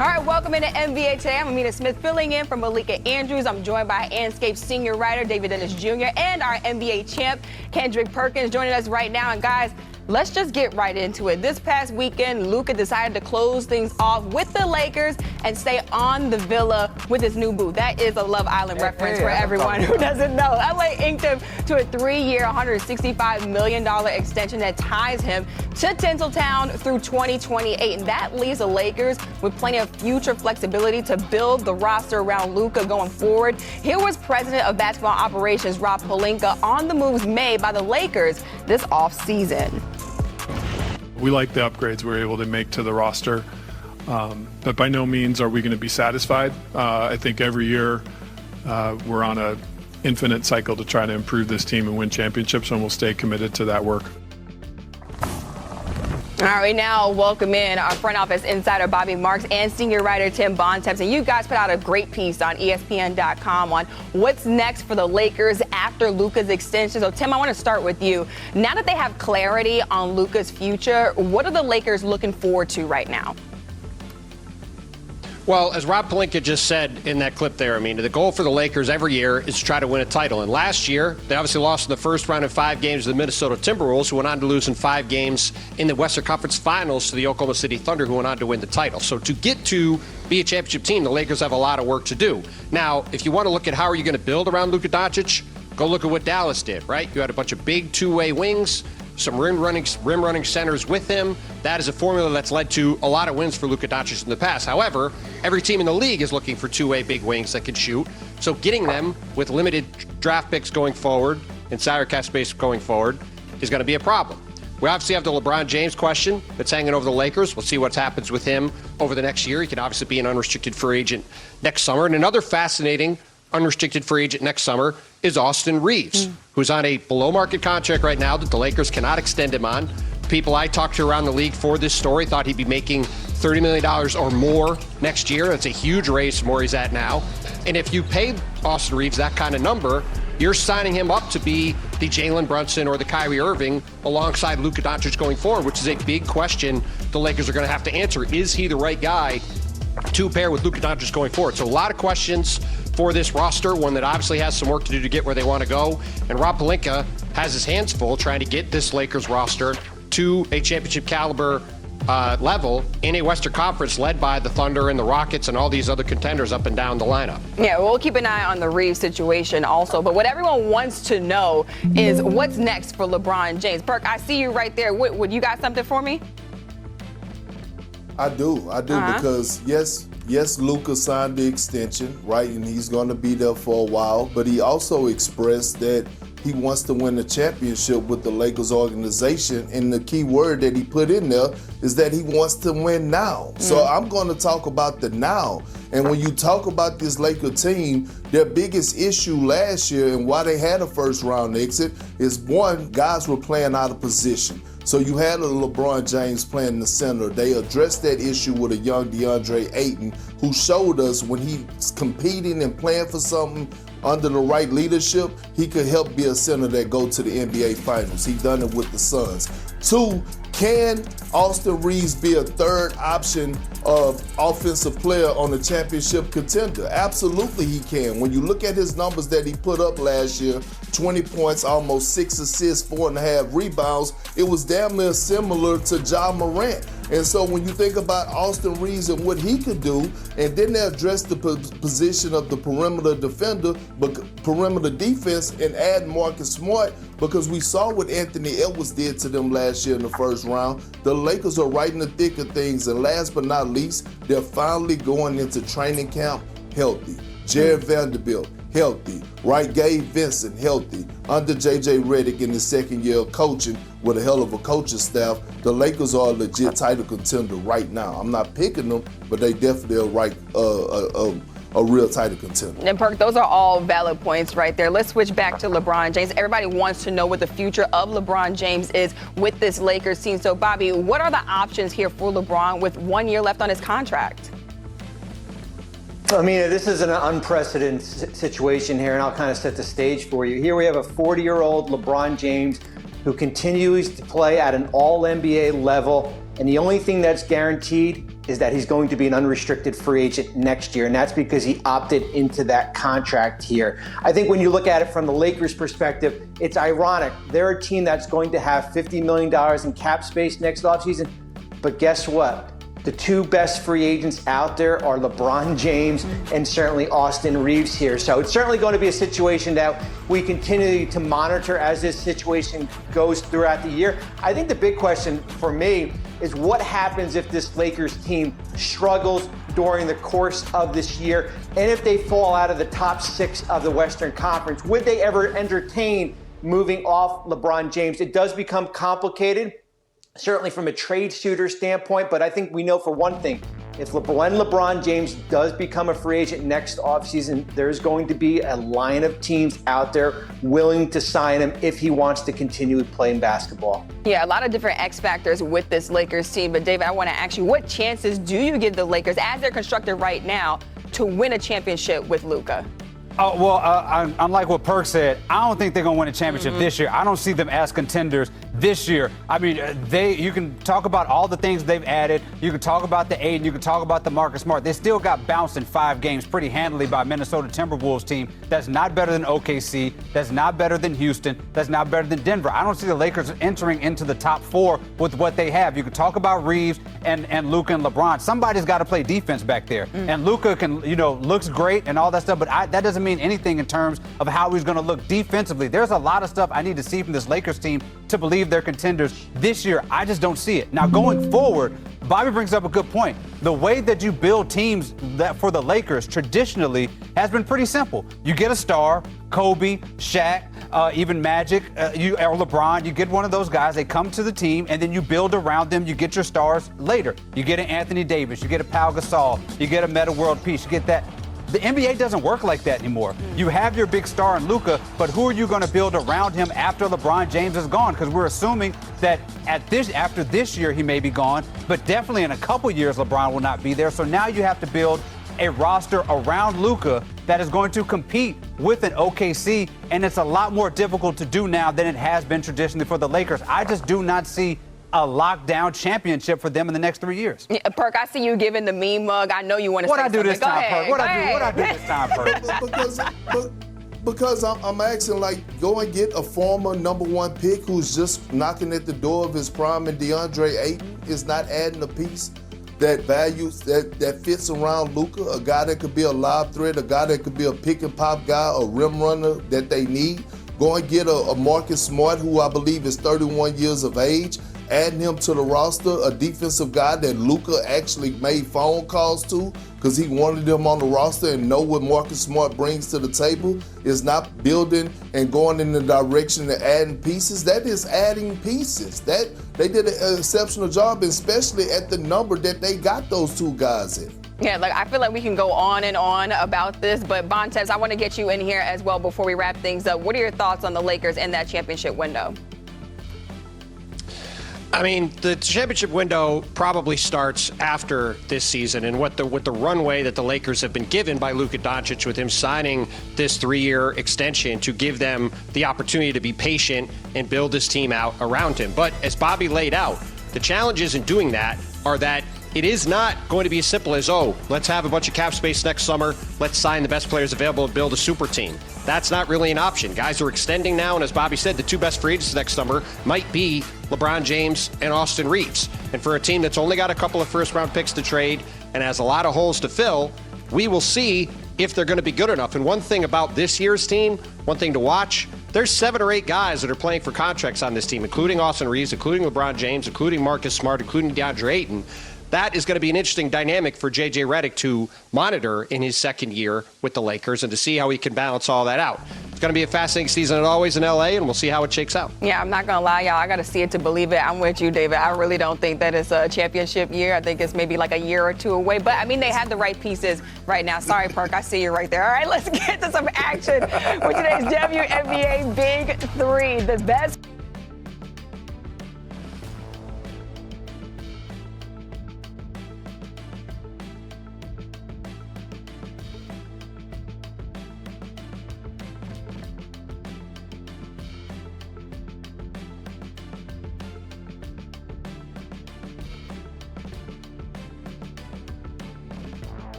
All right, welcome into NBA Today. I'm Amina Smith filling in for Malika Andrews. I'm joined by Anscape senior writer David Dennis Jr. and our NBA champ Kendrick Perkins joining us right now. And guys, let's just get right into it. This past weekend, Luka decided to close things off with the Lakers and stay on the Villa with his new boo. That is a Love Island reference for everyone who doesn't know. LA inked him to a 3-year, $165 million extension that ties him to Tinseltown through 2028. And that leaves the Lakers with plenty of future flexibility to build the roster around Luka going forward. Here was President of Basketball Operations Rob Pelinka on the moves made by the Lakers this offseason. We like the upgrades we're able to make to the roster, but by no means are we going to be satisfied. I think every year we're on an infinite cycle to try to improve this team and win championships, and we'll stay committed to that work. All right, now welcome in our front office insider Bobby Marks and senior writer Tim Bontemps. And you guys put out a great piece on espn.com on what's next for the Lakers after Luka's extension. So Tim, I want to start with you. Now that they have clarity on Luka's future, what are the Lakers looking forward to right now? Well, as Rob Pelinka just said in that clip there, I mean, the goal for the Lakers every year is to try to win a title. And last year, they obviously lost in the first round in 5 games to the Minnesota Timberwolves, who went on to lose in 5 games in the Western Conference Finals to the Oklahoma City Thunder, who went on to win the title. So to get to be a championship team, the Lakers have a lot of work to do. Now, if you want to look at how are you going to build around Luka Doncic, go look at what Dallas did, right? You had a bunch of big two-way wings, some rim-running centers with him. That is a formula that's led to a lot of wins for Luka Doncic in the past. However, every team in the league is looking for two-way big wings that can shoot. So getting them with limited draft picks going forward and salary cap space going forward is going to be a problem. We obviously have the LeBron James question that's hanging over the Lakers. We'll see what happens with him over the next year. He can obviously be an unrestricted free agent next summer. And another fascinating unrestricted free agent next summer is Austin Reaves, who's on a below-market contract right now that the Lakers cannot extend him on. People I talked to around the league for this story thought he'd be making $30 million or more next year. That's a huge raise from where he's at now. And if you pay Austin Reaves that kind of number, you're signing him up to be the Jalen Brunson or the Kyrie Irving alongside Luka Doncic going forward, which is a big question the Lakers are going to have to answer. Is he the right guy to pair with Luka Doncic going forward? So a lot of questions for this roster, one that obviously has some work to do to get where they want to go. And Rob Pelinka has his hands full trying to get this Lakers roster to a championship caliber level in a Western Conference led by the Thunder and the Rockets and all these other contenders up and down the lineup. Yeah, we'll keep an eye on the Reeves situation also. But what everyone wants to know is what's next for LeBron James. Perk, I see you right there. Would you got something for me? I do, because yes, Luka signed the extension, right, and he's going to be there for a while, but he also expressed that he wants to win a championship with the Lakers organization, and the key word that he put in there is that he wants to win now. So I'm going to talk about the now. And when you talk about this Laker team, their biggest issue last year and why they had a first-round exit is, one, guys were playing out of position. So you had a LeBron James playing in the center. They addressed that issue with a young DeAndre Ayton, who showed us when he's competing and playing for something under the right leadership, he could help be a center that go to the NBA Finals. He done it with the Suns. 2, can Austin Reaves be a third option of offensive player on a championship contender? Absolutely he can. When you look at his numbers that he put up last year, 20 points, almost 6 assists, 4.5 rebounds, it was damn near similar to Ja Morant. And so when you think about Austin Reaves and what he could do, and then they address the position of the perimeter defender, but perimeter defense, and add Marcus Smart, because we saw what Anthony Edwards did to them last year in the first round. The Lakers are right in the thick of things, and last but not least, they're finally going into training camp healthy. Jared Vanderbilt, healthy. Right, Gabe Vincent, healthy. Under J.J. Redick in his second year of coaching with a hell of a coaching staff, the Lakers are a legit title contender right now. I'm not picking them, but they definitely are a real title contender. And Perk, those are all valid points right there. Let's switch back to LeBron James. Everybody wants to know what the future of LeBron James is with this Lakers team. So, Bobby, what are the options here for LeBron with 1 year left on his contract? I mean, this is an unprecedented situation here, and I'll kind of set the stage for you. Here we have a 40-year-old LeBron James who continues to play at an all-NBA level, and the only thing that's guaranteed is that he's going to be an unrestricted free agent next year, and that's because he opted into that contract here. I think when you look at it from the Lakers' perspective, it's ironic. They're a team that's going to have $50 million in cap space next offseason, but guess what? The two best free agents out there are LeBron James and certainly Austin Reaves here. So it's certainly going to be a situation that we continue to monitor as this situation goes throughout the year. I think the big question for me is what happens if this Lakers team struggles during the course of this year, and if they fall out of the top 6 of the Western Conference. Would they ever entertain moving off LeBron James? It does become complicated, certainly from a trade shooter standpoint, but I think we know for one thing, when LeBron James does become a free agent next offseason, there's going to be a line of teams out there willing to sign him if he wants to continue playing basketball. Yeah, a lot of different X factors with this Lakers team. But David, I want to ask you, what chances do you give the Lakers, as they're constructed right now, to win a championship with Luka? Unlike what Perk said, I don't think they're going to win a championship this year. I don't see them as contenders this year. I mean, you can talk about all the things they've added. You can talk about the Aiden. You can talk about the Marcus Smart. They still got bounced in 5 games pretty handily by Minnesota Timberwolves team. That's not better than OKC. That's not better than Houston. That's not better than Denver. I don't see the Lakers entering into the top 4 with what they have. You can talk about Reaves and Luka and LeBron. Somebody's got to play defense back there. And Luka looks great and all that stuff, but that doesn't mean anything in terms of how he's going to look defensively. There's a lot of stuff I need to see from this Lakers team to believe they're contenders this year. I just don't see it. Now, going forward, Bobby brings up a good point. The way that you build teams that for the Lakers traditionally has been pretty simple. You get a star, Kobe, Shaq, even Magic, or LeBron. You get one of those guys, they come to the team, and then you build around them. You get your stars later. You get an Anthony Davis, you get a Pau Gasol, you get a Metta World Peace, you get that. The NBA doesn't work like that anymore. You have your big star in Luka, but who are you going to build around him after LeBron James is gone? Because we're assuming that after this year he may be gone, but definitely in a couple years LeBron will not be there. So now you have to build a roster around Luka that is going to compete with an OKC, and it's a lot more difficult to do now than it has been traditionally for the Lakers. I just do not see a lockdown championship for them in the next 3 years. Yeah, Perk, I see you giving the meme mug. I know you want to say something. What I do this time, Perk? What I do this time, Perk? Because I'm asking, like, go and get a former number 1 pick who's just knocking at the door of his prime, and DeAndre Ayton is not adding a piece that values that fits around Luka, a guy that could be a lob threat, a guy that could be a pick and pop guy, a rim runner that they need. Go and get a Marcus Smart, who I believe is 31 years of age. Adding him to the roster, a defensive guy that Luka actually made phone calls to because he wanted him on the roster and know what Marcus Smart brings to the table, is not building and going in the direction of adding pieces. That is adding pieces. That they did an exceptional job, especially at the number that they got those 2 guys in. Yeah, like I feel like we can go on and on about this, but Bontemps, I want to get you in here as well before we wrap things up. What are your thoughts on the Lakers in that championship window? I mean, the championship window probably starts after this season, and with the runway that the Lakers have been given by Luka Doncic with him signing this 3-year extension to give them the opportunity to be patient and build this team out around him. But as Bobby laid out, the challenges in doing that are that it is not going to be as simple as, let's have a bunch of cap space next summer, let's sign the best players available and build a super team. That's not really an option. Guys are extending now, and as Bobby said, the 2 best free agents next summer might be LeBron James and Austin Reaves. And for a team that's only got a couple of first-round picks to trade and has a lot of holes to fill, we will see if they're going to be good enough. And one thing about this year's team, one thing to watch, there's 7 or 8 guys that are playing for contracts on this team, including Austin Reaves, including LeBron James, including Marcus Smart, including DeAndre Ayton. That is going to be an interesting dynamic for J.J. Redick to monitor in his second year with the Lakers and to see how he can balance all that out. It's going to be a fascinating season as always in L.A., and we'll see how it shakes out. Yeah, I'm not going to lie, y'all. I got to see it to believe it. I'm with you, David. I really don't think that it's a championship year. I think it's maybe like a year or 2 away. But, I mean, they have the right pieces right now. Sorry, Perk. I see you right there. All right, let's get to some action with today's WNBA Big 3. The best